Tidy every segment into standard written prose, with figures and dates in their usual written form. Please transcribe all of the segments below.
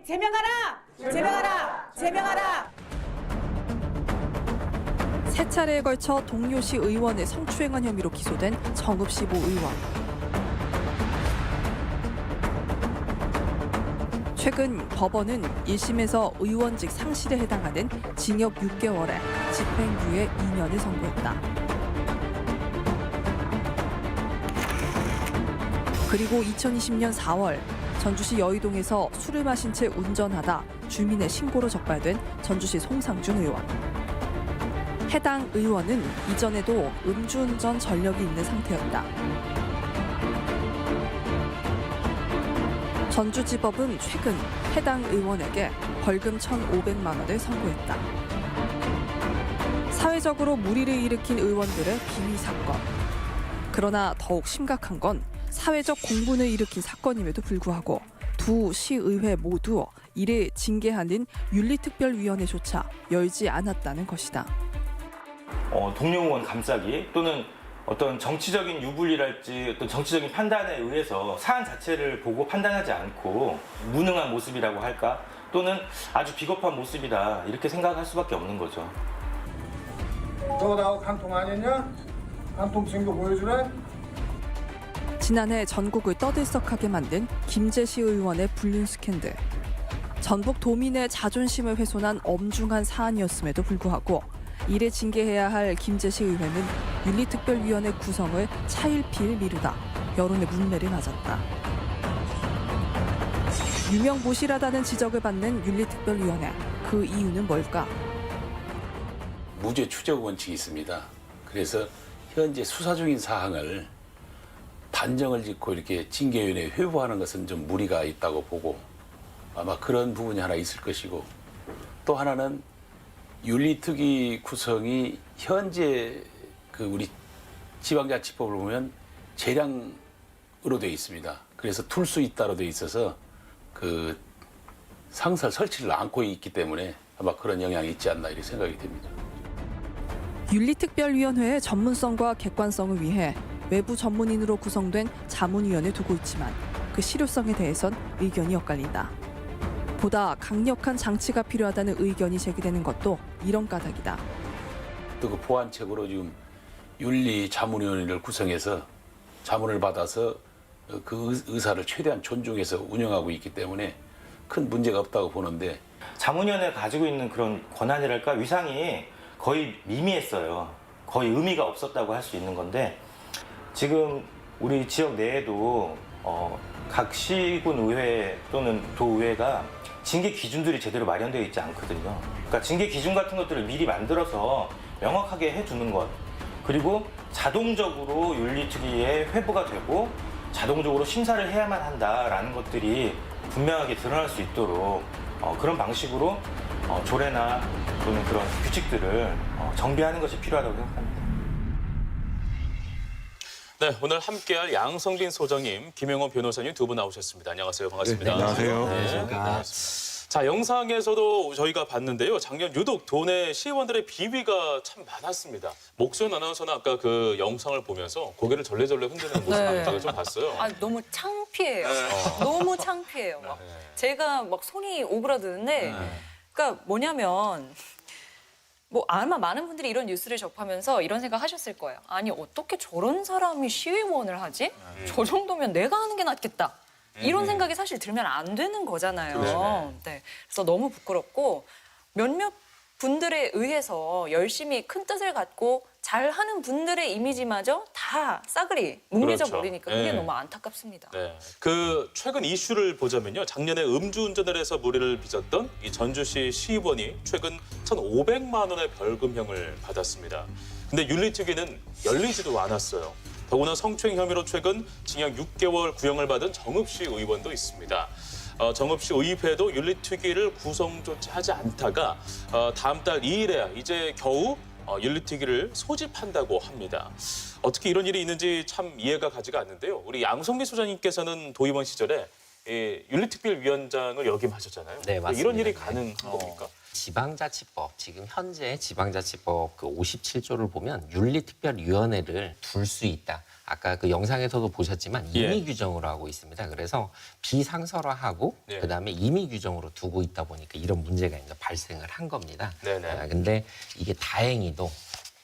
제명하라! 제명하라! 제명하라! 세 차례에 걸쳐 동료시 의원의 성추행한 혐의로 기소된 정읍시 모 의원. 최근 법원은 1심에서 의원직 상실에 해당하는 징역 6개월에 집행유예 2년을 선고했다. 그리고 2020년 4월 전주시 여의동에서 술을 마신 채 운전하다 주민의 신고로 적발된 전주시 송상준 의원. 해당 의원은 이전에도 음주운전 전력이 있는 상태였다. 전주지법은 최근 해당 의원에게 벌금 1,500만 원을 선고했다. 사회적으로 물의를 일으킨 의원들의 비위 사건. 그러나 더욱 심각한 건 사회적 공분을 일으킨 사건임에도 불구하고 두 시의회 모두 이를 징계하는 윤리특별위원회조차 열지 않았다는 것이다. 동료 의원 감싸기 또는 어떤 정치적인 유불리랄지 어떤 정치적인 판단에 의해서 사안 자체를 보고 판단하지 않고 무능한 모습이라고 할까? 또는 아주 비겁한 모습이다 이렇게 생각할 수밖에 없는 거죠. 너 나하고 한 통 아니냐? 한 통 증거 보여주래? 지난해 전국을 떠들썩하게 만든 김제시 의원의 불륜 스캔들. 전북 도민의 자존심을 훼손한 엄중한 사안이었음에도 불구하고 이를 징계해야 할 김제시 의회는 윤리특별위원회 구성을 차일피일 미루다 여론의 문매를 맞았다. 유명무실하다는 지적을 받는 윤리특별위원회. 그 이유는 뭘까? 무죄 추적 원칙이 있습니다. 그래서 현재 수사 중인 사항을 단정을 짓고 이렇게 징계위원회에 회부하는 것은 좀 무리가 있다고 보고 아마 그런 부분이 하나 있을 것이고 또 하나는 윤리특위 구성이 현재 그 우리 지방자치법을 보면 재량으로 되어 있습니다. 그래서 둘 수 있다로 되어 있어서 그 상설 설치를 않고 있기 때문에 아마 그런 영향이 있지 않나 이렇게 생각이 됩니다. 윤리특별위원회의 전문성과 객관성을 위해 외부 전문인으로 구성된 자문위원을 두고 있지만 그 실효성에 대해선 의견이 엇갈린다. 보다 강력한 장치가 필요하다는 의견이 제기되는 것도 이런 까닭이다. 또 그 보완책으로 지금 윤리 자문위원회를 구성해서 자문을 받아서 그 의사를 최대한 존중해서 운영하고 있기 때문에 큰 문제가 없다고 보는데 자문위원회가 가지고 있는 그런 권한이랄까 위상이 거의 미미했어요. 거의 의미가 없었다고 할 수 있는 건데 지금 우리 지역 내에도 각 시군 의회 또는 도의회가 징계 기준들이 제대로 마련되어 있지 않거든요. 그러니까 징계 기준 같은 것들을 미리 만들어서 명확하게 해주는 것, 그리고 자동적으로 윤리특위에 회부가 되고 자동적으로 심사를 해야만 한다라는 것들이 분명하게 드러날 수 있도록 그런 방식으로 조례나 또는 그런 규칙들을 정비하는 것이 필요하다고 생각합니다. 네, 오늘 함께할 양성빈 소장님, 김영원 변호사님 두 분 나오셨습니다. 안녕하세요. 반갑습니다. 네, 안녕하세요. 네. 자, 영상에서도 저희가 봤는데요. 작년 유독 도내 시의원들의 비위가 참 많았습니다. 목소연 아나운서는 아까 그 영상을 보면서 고개를 절레절레 흔드는 모습을 좀 봤어요. 아, 너무 창피해요. 너무 창피해요. 막. 제가 막 손이 오그라드는데, 그러니까 뭐냐면, 뭐 아마 많은 분들이 이런 뉴스를 접하면서 이런 생각 하셨을 거예요. 아니, 어떻게 저런 사람이 시의원을 하지? 저 정도면 내가 하는 게 낫겠다. 이런 생각이 사실 들면 안 되는 거잖아요. 네. 그래서 너무 부끄럽고 몇몇 분들에 의해서 열심히 큰 뜻을 갖고 잘하는 분들의 이미지마저 다 싸그리 뭉개져 그렇죠. 버리니까 그게 네. 너무 안타깝습니다. 네. 그 최근 이슈를 보자면요. 작년에 음주운전을 해서 무리를 빚었던 이 전주시 시의원이 최근 1,500만 원의 벌금형을 받았습니다. 근데 윤리특위는 열리지도 않았어요. 더구나 성추행 혐의로 최근 징역 6개월 구형을 받은 정읍시 의원도 있습니다. 정읍시 의회도 윤리특위를 구성조차 하지 않다가 다음 달 2일에 이제 겨우 윤리특위를 소집한다고 합니다. 어떻게 이런 일이 있는지 참 이해가 가지가 않는데요. 우리 양성민 소장님께서는 도의원 시절에 윤리특별위원장을 역임하셨잖아요. 네, 맞습니다. 이런 일이 가능한 겁니까? 지방자치법, 지금 현재 지방자치법 그 57조를 보면 윤리특별위원회를 둘 수 있다. 아까 그 영상에서도 보셨지만 예. 임의 규정으로 하고 있습니다. 그래서 비상설화하고 예. 그다음에 임의 규정으로 두고 있다 보니까 이런 문제가 이제 발생을 한 겁니다. 네네. 근데 이게 다행히도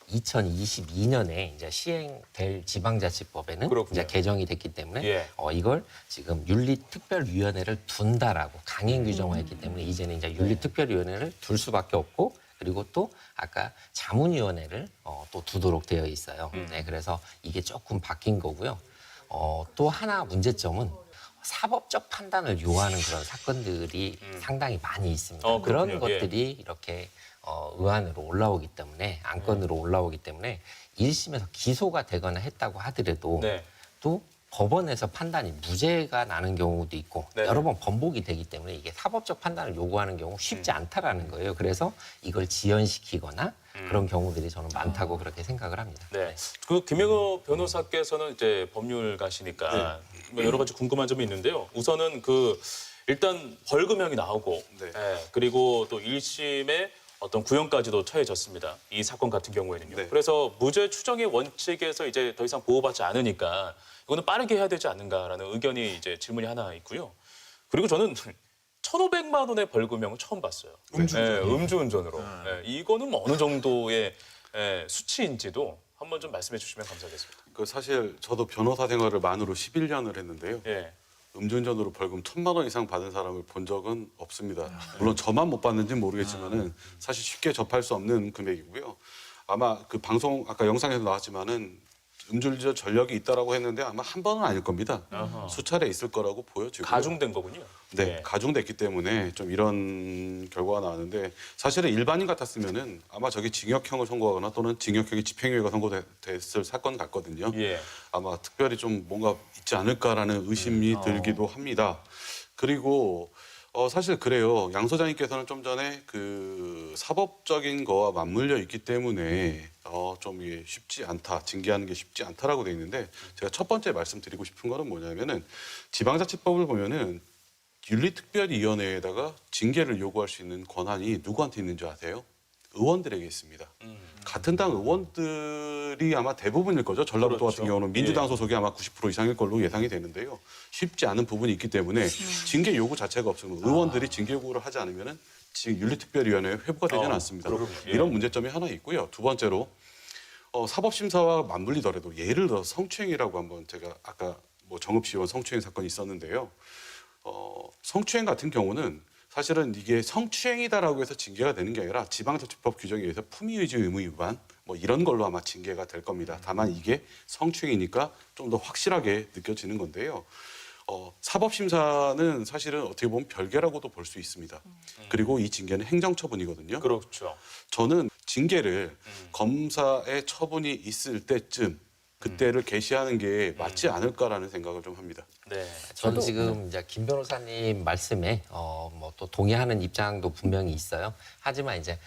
2022년에 이제 시행될 지방자치법에는 그렇군요. 이제 개정이 됐기 때문에 예. 이걸 지금 윤리특별위원회를 둔다라고 강행 규정화했기 때문에 이제는 이제 윤리특별위원회를 둘 수밖에 없고 그리고 또 아까 자문위원회를 또 두도록 되어 있어요. 네, 그래서 이게 조금 바뀐 거고요. 또 하나 문제점은 사법적 판단을 요하는 그런 사건들이 상당히 많이 있습니다. 그런 그렇군요. 예. 것들이 이렇게 의안으로 올라오기 때문에 안건으로 올라오기 때문에 1심에서 기소가 되거나 했다고 하더라도 네. 또 법원에서 판단이 무죄가 나는 경우도 있고 네네. 여러 번 번복이 되기 때문에 이게 사법적 판단을 요구하는 경우 쉽지 않다라는 거예요. 그래서 이걸 지연시키거나 그런 경우들이 저는 많다고 그렇게 생각을 합니다. 네. 그 김영호 변호사께서는 이제 법률가시니까 뭐 여러 가지 궁금한 점이 있는데요. 우선은 그 일단 벌금형이 나오고 그리고 또 1심에 어떤 구형까지도 처해졌습니다. 이 사건 같은 경우에는요. 그래서 무죄 추정의 원칙에서 이제 더 이상 보호받지 않으니까 이거는 빠르게 해야 되지 않는가라는 의견이 이제 질문이 하나 있고요. 그리고 저는 1,500만 원의 벌금형을 처음 봤어요. 음주운전으로. 이거는 뭐 어느 정도의 수치인지도 한번 좀 말씀해 주시면 감사하겠습니다. 그 사실 저도 변호사 생활을 만으로 11년을 했는데요. 예. 음주운전으로 벌금 1,000만 원 이상 받은 사람을 본 적은 없습니다. 물론 저만 못 받는지는 모르겠지만은 사실 쉽게 접할 수 없는 금액이고요. 아마 그 방송 아까 영상에서 나왔지만은 음주운전 전력이 있다라고 했는데 아마 한 번은 아닐 겁니다. 수차례 있을 거라고 보여지고요. 가중된 거군요. 네, 가중됐기 때문에 좀 이런 결과가 나왔는데 사실은 일반인 같았으면은 아마 저게 징역형을 선고하거나 또는 징역형이 집행유예가 선고됐을 사건 같거든요. 예. 아마 특별히 좀 뭔가 있지 않을까라는 의심이 들기도 합니다. 그리고 사실 그래요. 양 소장님께서는 좀 전에 그 사법적인 거와 맞물려 있기 때문에 좀 이게 쉽지 않다, 징계하는 게 쉽지 않다라고 돼 있는데 제가 첫 번째 말씀드리고 싶은 거는 뭐냐면은 지방자치법을 보면은 윤리특별위원회에다가 징계를 요구할 수 있는 권한이 누구한테 있는 줄 아세요? 의원들에게 있습니다. 같은 당 의원들이 아마 대부분일 거죠. 전라북도 그렇죠. 같은 경우는 민주당 소속이 아마 90% 이상일 걸로 예상이 되는데요. 쉽지 않은 부분이 있기 때문에 징계 요구 자체가 없으면 의원들이 징계 요구를 하지 않으면 윤리특별위원회에 회부가 되지는 않습니다. 이런 문제점이 하나 있고요. 두 번째로 사법심사와 맞물리더라도 예를 들어 성추행이라고 한번 제가 아까 뭐 정읍시의원 성추행 사건이 있었는데요. 성추행 같은 경우는 사실은 이게 성추행이다라고 해서 징계가 되는 게 아니라 지방자치법 규정에 의해서 품위의지 의무 위반 뭐 이런 걸로 아마 징계가 될 겁니다. 다만 이게 성추행이니까 좀 더 확실하게 느껴지는 건데요. 사법심사는 사실은 어떻게 보면 별개라고도 볼 수 있습니다. 그리고 이 징계는 행정처분이거든요. 그렇죠. 저는 징계를 검사의 처분이 있을 때쯤 그때를 게시하는 게 맞지 않을까라는 생각을 좀 합니다. 네. 저는 지금 이제 김 변호사님 말씀에 뭐 또 동의하는 입장도 분명히 있어요. 하지만 이제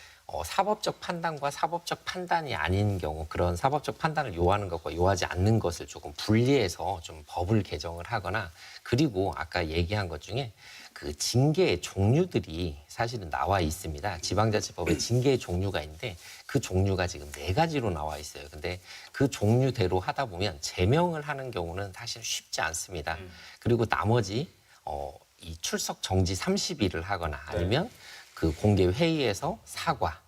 사법적 판단과 사법적 판단이 아닌 경우 그런 사법적 판단을 요하는 것과 요하지 않는 것을 조금 분리해서 좀 법을 개정을 하거나 그리고 아까 얘기한 것 중에 그 징계의 종류들이 사실은 나와 있습니다. 지방자치법에 징계의 종류가 있는데 그 종류가 지금 4가지로 나와 있어요. 근데 그 종류대로 하다 보면 제명을 하는 경우는 사실 쉽지 않습니다. 그리고 나머지 이 출석 정지 30일을 하거나 아니면 그 공개 회의에서 사과,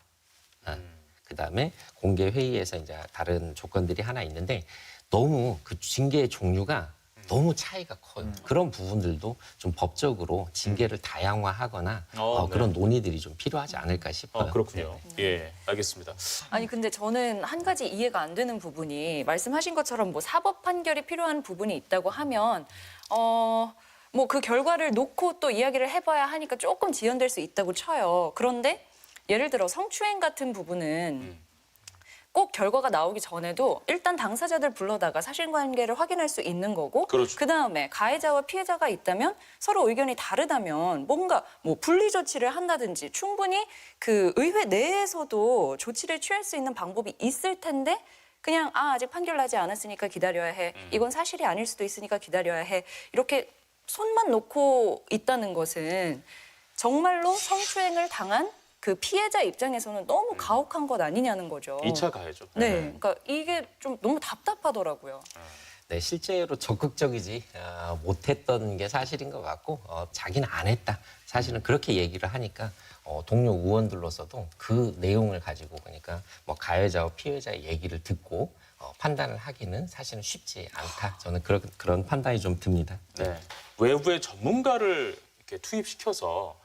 그다음에 공개 회의에서 이제 다른 조건들이 하나 있는데 너무 그 징계의 종류가 너무 차이가 커요. 그런 부분들도 좀 법적으로 징계를 다양화하거나 그런 논의들이 좀 필요하지 않을까 싶어요. 그렇군요. 예, 알겠습니다. 아니 근데 저는 한 가지 이해가 안 되는 부분이 말씀하신 것처럼 뭐 사법 판결이 필요한 부분이 있다고 하면 뭐 그 결과를 놓고 또 이야기를 해봐야 하니까 조금 지연될 수 있다고 쳐요. 그런데 예를 들어 성추행 같은 부분은 꼭 결과가 나오기 전에도 일단 당사자들 불러다가 사실관계를 확인할 수 있는 거고 그렇죠. 그다음에 가해자와 피해자가 있다면 서로 의견이 다르다면 뭔가 뭐 분리 조치를 한다든지 충분히 그 의회 내에서도 조치를 취할 수 있는 방법이 있을 텐데 그냥 아직 판결 나지 않았으니까 기다려야 해. 이건 사실이 아닐 수도 있으니까 기다려야 해. 이렇게 손만 놓고 있다는 것은 정말로 성추행을 당한 그 피해자 입장에서는 너무 가혹한 것 아니냐는 거죠. 2차 가해죠. 네, 그러니까 이게 좀 너무 답답하더라고요. 네, 실제로 적극적이지 못했던 게 사실인 것 같고 자기는 안 했다. 사실은 그렇게 얘기를 하니까 동료 의원들로서도 그 내용을 가지고 그러니까 뭐 가해자와 피해자의 얘기를 듣고 판단을 하기는 사실은 쉽지 않다. 저는 그런 판단이 좀 듭니다. 네. 외부의 전문가를 이렇게 투입시켜서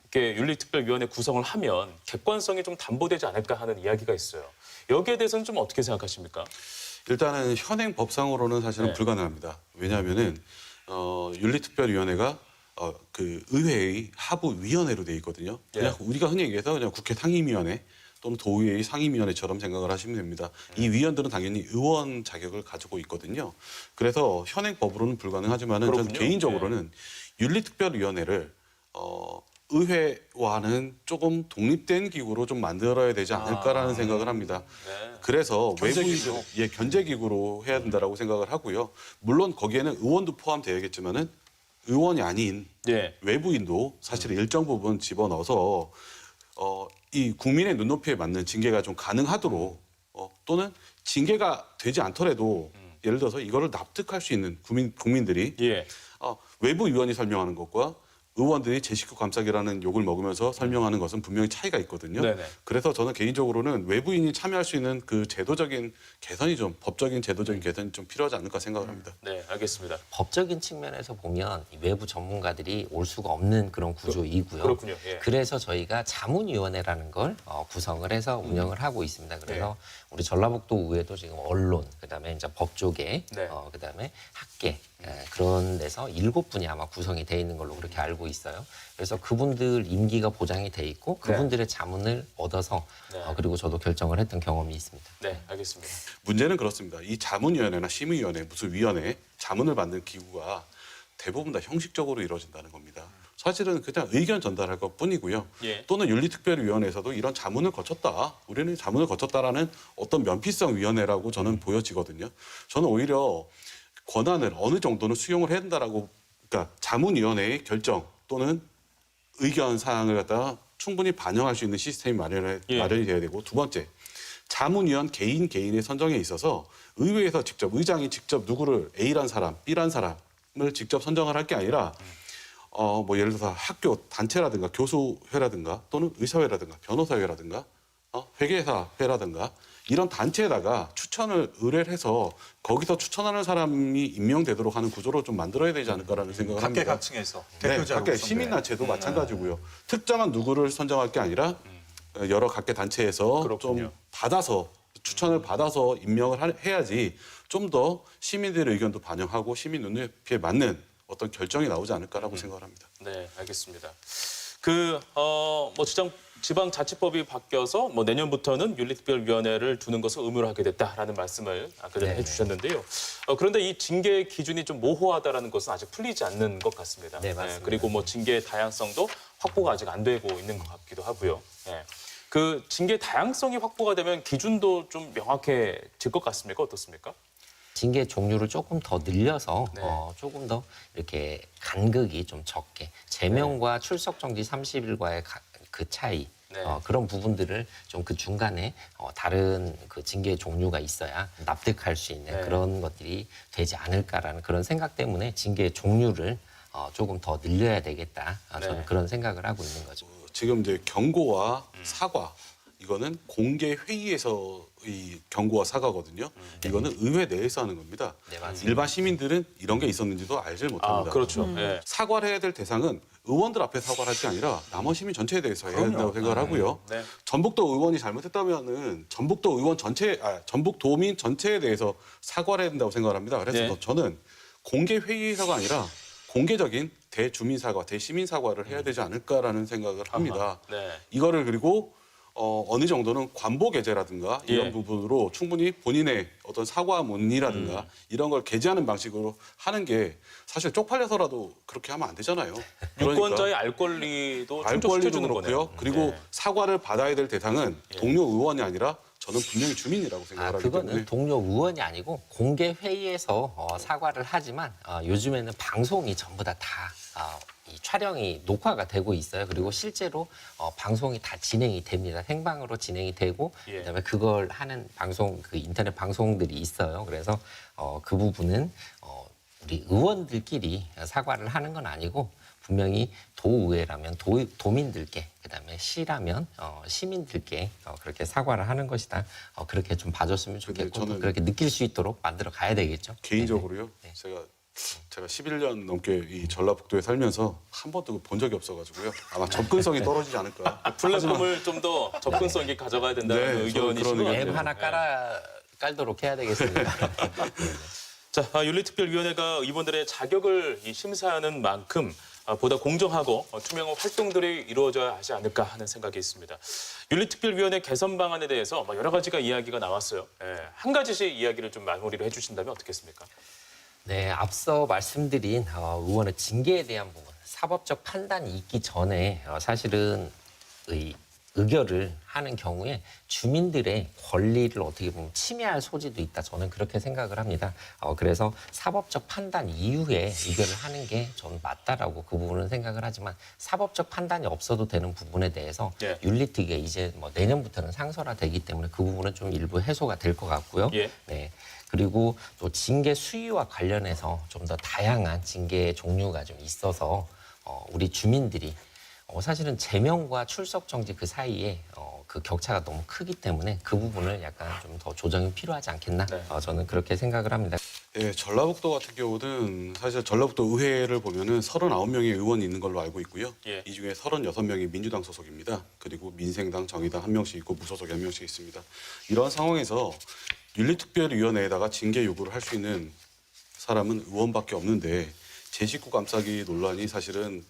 이렇게 윤리특별위원회 구성을 하면 객관성이 좀 담보되지 않을까 하는 이야기가 있어요. 여기에 대해서는 좀 어떻게 생각하십니까? 일단은 현행 법상으로는 사실은 네. 불가능합니다. 왜냐하면은 윤리특별위원회가 그 의회의 하부위원회로 돼 있거든요. 그냥 우리가 흔히 얘기해서 그냥 국회 상임위원회 또는 도의회 상임위원회처럼 생각을 하시면 됩니다. 이 위원들은 당연히 의원 자격을 가지고 있거든요. 그래서 현행법으로는 불가능하지만은 저는 그렇군요. 개인적으로는 윤리특별위원회를 의회와는 조금 독립된 기구로 좀 만들어야 되지 않을까라는 생각을 합니다. 네. 그래서 견제기구. 외부인 견제기구로 해야 된다라고 생각을 하고요. 물론 거기에는 의원도 포함되어야겠지만은 의원이 아닌 예. 외부인도 사실 일정 부분 집어넣어서 이 국민의 눈높이에 맞는 징계가 좀 가능하도록 또는 징계가 되지 않더라도 예를 들어서 이거를 납득할 수 있는 국민들이 예. 외부 위원이 설명하는 것과 의원들이 제 식구 감싸기라는 욕을 먹으면서 설명하는 것은 분명히 차이가 있거든요. 네네. 그래서 저는 개인적으로는 외부인이 참여할 수 있는 그 제도적인 개선이 좀 법적인 제도적인 개선이 좀 필요하지 않을까 생각을 합니다. 네, 알겠습니다. 법적인 측면에서 보면 이 외부 전문가들이 올 수가 없는 그런 구조이고요. 그렇군요. 예. 그래서 저희가 자문위원회라는 걸 구성을 해서 운영을 하고 있습니다. 그래서 우리 전라북도 의회도 지금 언론, 그다음에 이제 법조계, 네. 그다음에 학계 그런 데서 7분이 아마 구성이 돼 있는 걸로 그렇게 알고 있어요. 그래서 그분들 임기가 보장이 돼 있고 그분들의 자문을 얻어서 그리고 저도 결정을 했던 경험이 있습니다. 네, 알겠습니다. 문제는 그렇습니다. 이 자문위원회나 심의위원회, 무슨 위원회, 자문을 받는 기구가 대부분 다 형식적으로 이루어진다는 겁니다. 사실은 그냥 의견 전달할 것뿐이고요. 예. 또는 윤리특별위원회에서도 이런 자문을 거쳤다. 우리는 자문을 거쳤다라는 어떤 면피성 위원회라고 저는 보여지거든요. 저는 오히려 권한을 어느 정도는 수용을 해야 된다라고, 그러니까 자문위원회의 결정 또는 의견 사항을 갖다가 충분히 반영할 수 있는 시스템이 마련이 돼야 되고, 두 번째, 자문위원 개인의 선정에 있어서 의회에서 직접 의장이 직접 누구를 A란 사람, B란 사람을 직접 선정을 할 게 아니라 뭐 예를 들어서 학교 단체라든가 교수회라든가 또는 의사회라든가 변호사회라든가 회계사회라든가 이런 단체에다가 추천을 의뢰를 해서 거기서 추천하는 사람이 임명되도록 하는 구조로 좀 만들어야 되지 않을까라는 생각을 합니다. 각계각층에서 네, 각계 시민단체도 마찬가지고요. 특정한 누구를 선정할 게 아니라 여러 각계 단체에서 그렇군요. 좀 받아서 추천을 받아서 임명을 해야지 좀 더 시민들의 의견도 반영하고 시민 눈높이에 맞는 어떤 결정이 나오지 않을까라고 생각을 합니다. 네, 알겠습니다. 뭐 지방자치법이 바뀌어서 뭐 내년부터는 윤리특별위원회를 두는 것을 의무로 하게 됐다라는 말씀을 아까 전에 해주셨는데요. 그런데 이 징계 기준이 좀 모호하다라는 것은 아직 풀리지 않는 것 같습니다. 네, 맞습니다. 그리고 뭐 징계의 다양성도 확보가 아직 안 되고 있는 것 같기도 하고요. 그 징계 다양성이 확보가 되면 기준도 좀 명확해질 것 같습니까? 어떻습니까? 징계 종류를 조금 더 늘려서 네. 조금 더 이렇게 간극이 좀 적게 제명과 출석 정지 30일과의 그 차이 네. 그런 부분들을 좀 그 중간에 다른 그 징계 종류가 있어야 납득할 수 있는 네. 그런 것들이 되지 않을까라는 그런 생각 때문에 징계 종류를 조금 더 늘려야 되겠다. 저는 네. 그런 생각을 하고 있는 거죠. 지금 이제 경고와 사과 이거는 공개 회의에서 이 경고와 사과거든요. 이거는 의회 내에서 하는 겁니다. 네, 맞습니다. 일반 시민들은 이런 게 있었는지도 알지 못합니다. 그렇죠. 예. 사과를 해야 될 대상은 의원들 앞에 사과를 할 게 아니라 남원 시민 전체에 대해서 해야 된다고 생각을 하고요. 네. 전북도 의원이 잘못했다면은 전북도 의원 전체, 전북도민 전체에 대해서 사과를 해야 된다고 생각을 합니다. 그래서 네. 저는 공개 회의에서가 아니라 공개적인 대주민 사과, 대시민 사과를 해야 되지 않을까라는 생각을 합니다. 네. 이거를 그리고 어느 정도는 관보 게재라든가 이런 예. 부분으로 충분히 본인의 어떤 사과문이라든가 이런 걸 게재하는 방식으로 하는 게 사실 쪽팔려서라도 그렇게 하면 안 되잖아요. 유권자의 알 권리도 알 권리도 충족시켜주는 그렇고요. 거네요. 그리고 네. 사과를 받아야 될 대상은 동료 의원이 아니라 저는 분명히 주민이라고 생각을 하기 그거는 때문에 동료 의원이 아니고 공개 회의에서 사과를 하지만 요즘에는 방송이 전부 다 이 촬영이 녹화가 되고 있어요. 그리고 실제로 방송이 다 진행이 됩니다. 생방으로 진행이 되고 예. 그다음에 그걸 하는 방송 그 인터넷 방송들이 있어요. 그래서 그 부분은 우리 의원들끼리 사과를 하는 건 아니고 분명히 도의회라면 도민들께 그다음에 시라면 시민들께 그렇게 사과를 하는 것이다. 그렇게 좀 봐줬으면 좋겠고 저는 그렇게 느낄 수 있도록 만들어 가야 되겠죠. 개인적으로요. 네. 제가 11년 넘게 이 전라북도에 살면서 한 번도 본 적이 없어가지고요. 아마 접근성이 떨어지지 않을까. 플랫폼을 좀 더 접근성 있게 가져가야 된다는 네, 의견이신 것 저는 그런 같아요. 앱 하나 깔도록 해야 되겠습니다. 자, 윤리특별위원회가 의원들의 자격을 심사하는 만큼 보다 공정하고 투명한 활동들이 이루어져야 하지 않을까 하는 생각이 있습니다. 윤리특별위원회 개선 방안에 대해서 여러 가지가 이야기가 나왔어요. 한 가지씩 이야기를 좀 마무리를 해주신다면 어떻겠습니까? 네, 앞서 말씀드린 의원의 징계에 대한 부분, 사법적 판단이 있기 전에 사실은 의결을 하는 경우에 주민들의 권리를 어떻게 보면 침해할 소지도 있다. 저는 그렇게 생각을 합니다. 그래서 사법적 판단 이후에 의결을 하는 게 저는 맞다라고 그 부분은 생각을 하지만 사법적 판단이 없어도 되는 부분에 대해서 예. 윤리특위가 이제 내년부터는 상설화되기 때문에 그 부분은 좀 일부 해소가 될 것 같고요. 예. 네. 그리고 또 징계 수위와 관련해서 좀 더 다양한 징계 종류가 좀 있어서 우리 주민들이 사실은 제명과 출석 정지 그 사이에 그 격차가 너무 크기 때문에 그 부분을 약간 좀 더 조정이 필요하지 않겠나 네. 저는 그렇게 생각을 합니다. 예, 전라북도 같은 경우는 사실 전라북도 의회를 보면은 39명의 의원이 있는 걸로 알고 있고요. 예. 이 중에 36명이 민주당 소속입니다. 그리고 민생당, 정의당 한 명씩 있고 무소속이 한 명씩 있습니다. 이런 상황에서 윤리특별위원회에다가 징계 요구를 할 수 있는 사람은 의원밖에 없는데 제 식구 감싸기 논란이 사실은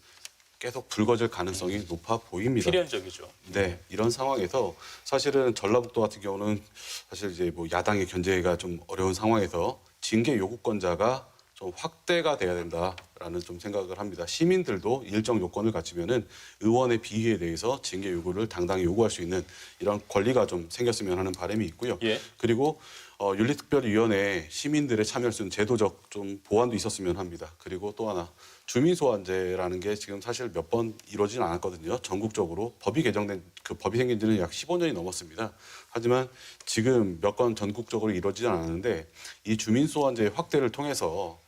계속 불거질 가능성이 높아 보입니다. 필연적이죠. 네, 이런 상황에서 사실은 전라북도 같은 경우는 사실 이제 뭐 야당의 견제가 좀 어려운 상황에서 징계 요구권자가 좀 확대가 돼야 된다라는 좀 생각을 합니다. 시민들도 일정 요건을 갖추면은 의원의 비위에 대해서 징계 요구를 당당히 요구할 수 있는 이런 권리가 좀 생겼으면 하는 바람이 있고요. 예. 그리고 윤리특별위원회에 시민들의 참여할 수 있는 제도적 좀 보완도 있었으면 합니다. 그리고 또 하나 주민소환제라는 게 지금 사실 몇 번 이루어지진 않았거든요. 전국적으로 법이 개정된 법이 생긴 지는 약 15년이 넘었습니다. 하지만 지금 몇 건 전국적으로 이루어지진 않았는데 이 주민소환제 확대를 통해서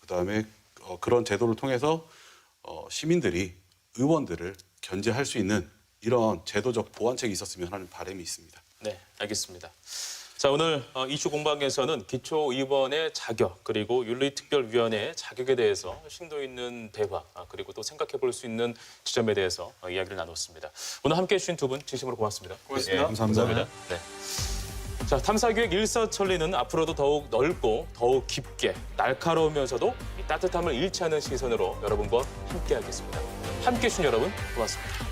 그다음에 그런 제도를 통해서 시민들이 의원들을 견제할 수 있는 이런 제도적 보완책이 있었으면 하는 바람이 있습니다. 네, 알겠습니다. 자, 오늘 이슈 공방에서는 기초의원의 자격 그리고 윤리특별위원회의 자격에 대해서 심도 있는 대화 그리고 또 생각해 볼 수 있는 지점에 대해서 이야기를 나눴습니다. 오늘 함께해 주신 두 분 진심으로 고맙습니다. 고맙습니다. 예, 감사합니다. 네. 자, 탐사기획 일사천리는 앞으로도 더욱 넓고 더욱 깊게 날카로우면서도 이 따뜻함을 잃지 않는 시선으로 여러분과 함께하겠습니다. 함께해 주신 여러분 고맙습니다.